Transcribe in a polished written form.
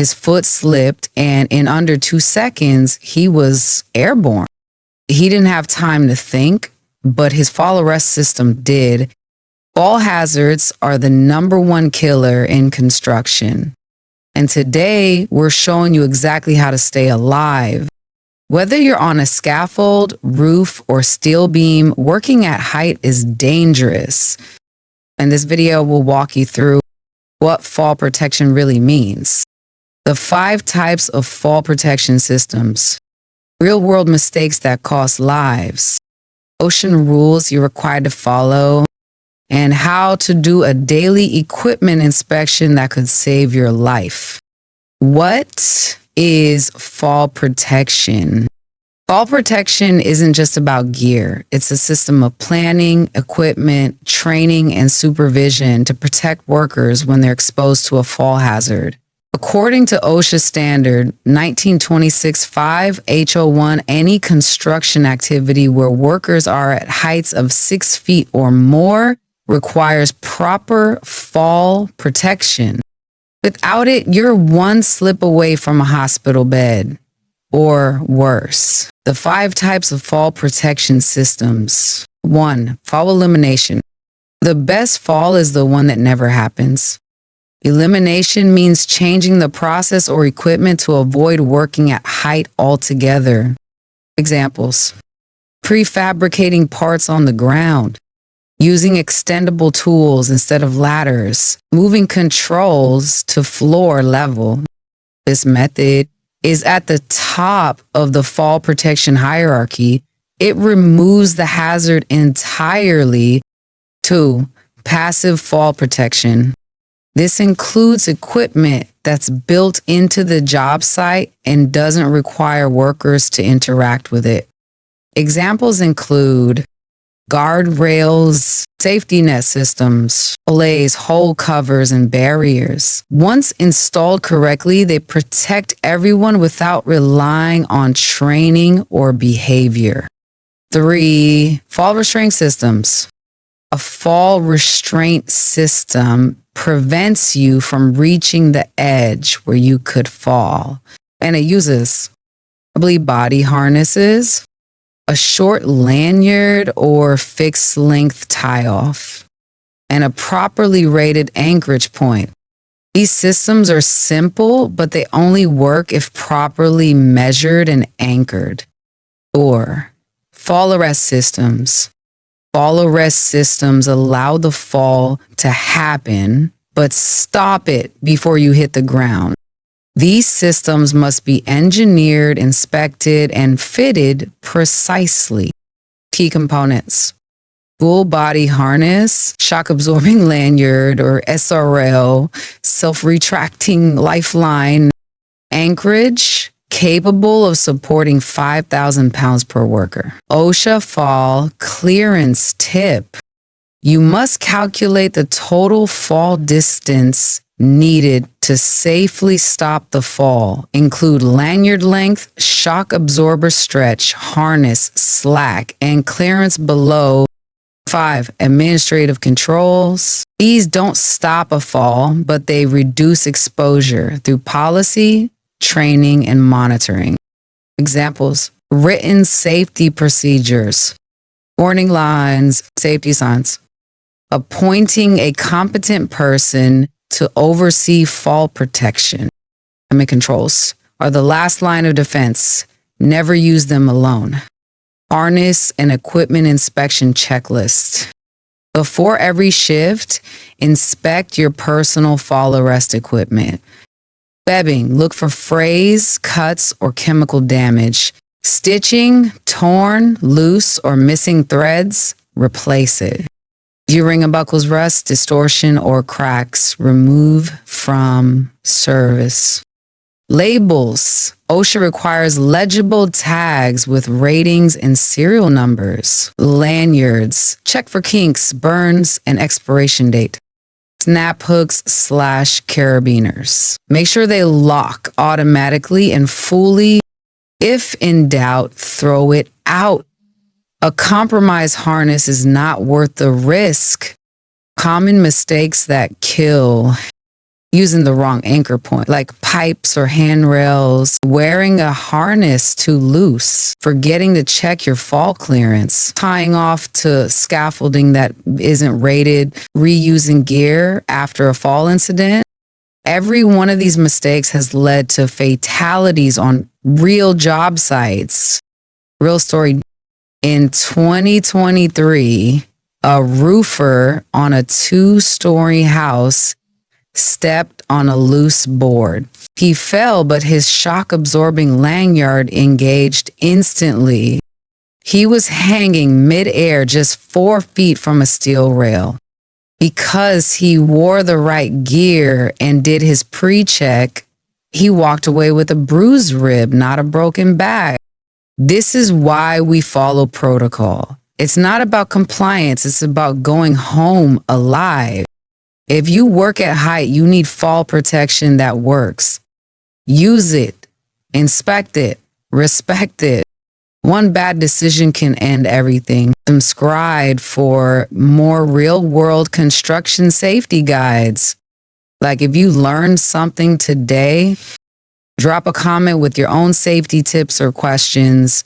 His foot slipped, and in under 2 seconds, he was airborne. He didn't have time to think, but his fall arrest system did. Fall hazards are the #1 killer in construction. And today, we're showing you exactly how to stay alive. Whether you're on a scaffold, roof, or steel beam, working at height is dangerous. And this video will walk you through what fall protection really means. The 5 types of fall protection systems. Real-world mistakes that cost lives. OSHA rules you're required to follow. And how to do a daily equipment inspection that could save your life. What is fall protection? Fall protection isn't just about gear. It's a system of planning, equipment, training, and supervision to protect workers when they're exposed to a fall hazard. According to OSHA standard 1926-5 H01, any construction activity where workers are at heights of 6 feet or more requires proper fall protection. Without it, you're one slip away from a hospital bed, or worse. The 5 types of fall protection systems. 1. Fall elimination. The best fall is the one that never happens. Elimination means changing the process or equipment to avoid working at height altogether. Examples: prefabricating parts on the ground, using extendable tools instead of ladders, moving controls to floor level. This method is at the top of the fall protection hierarchy. It removes the hazard entirely. 2. Passive fall protection. This includes equipment that's built into the job site and doesn't require workers to interact with it. Examples include guardrails, safety net systems, olays, hole covers, and barriers. Once installed correctly, they protect everyone without relying on training or behavior. 3. Fall restraint systems. A fall restraint system prevents you from reaching the edge where you could fall. And it uses, body harnesses, a short lanyard or fixed length tie-off, and a properly rated anchorage point. These systems are simple, but they only work if properly measured and anchored. 4. Fall arrest systems. Fall arrest systems allow the fall to happen, but stop it before you hit the ground. These systems must be engineered, inspected, and fitted precisely. Key components: full body harness, shock absorbing lanyard or SRL, self-retracting lifeline, anchorage, capable of supporting 5,000 pounds per worker. OSHA fall clearance tip. You must calculate the total fall distance needed to safely stop the fall. Include lanyard length, shock absorber stretch, harness, slack, and clearance below. 5. Administrative controls. These don't stop a fall, but they reduce exposure through policy, training, and monitoring. Examples: written safety procedures, warning lines, safety signs, appointing a competent person to oversee fall protection. Equipment controls are the last line of defense. Never use them alone. Harness and equipment inspection checklist. Before every shift, inspect your personal fall arrest equipment. Webbing, look for frays, cuts, or chemical damage. Stitching, torn, loose, or missing threads, replace it. If your ring and buckles rust, distortion, or cracks, remove from service. Labels. OSHA requires legible tags with ratings and serial numbers. Lanyards. Check for kinks, burns, and expiration date. Snap hooks / carabiners. Make sure they lock automatically and fully. If in doubt, throw it out. A compromised harness is not worth the risk. Common mistakes that kill. using the wrong anchor point, like pipes or handrails, wearing a harness too loose, forgetting to check your fall clearance, tying off to scaffolding that isn't rated, reusing gear after a fall incident. Every one of these mistakes has led to fatalities on real job sites. Real story. In 2023, a roofer on a 2-story house stepped on a loose board. He fell, but his shock-absorbing lanyard engaged instantly. He was hanging midair just 4 feet from a steel rail. Because he wore the right gear and did his pre-check, he walked away with a bruised rib, not a broken back. This is why we follow protocol. It's not about compliance. It's about going home alive. If you work at height, you need fall protection that works. Use it, inspect it, respect it. One bad decision can end everything. Subscribe for more real-world construction safety guides. Like if you learned something today, drop a comment with your own safety tips or questions.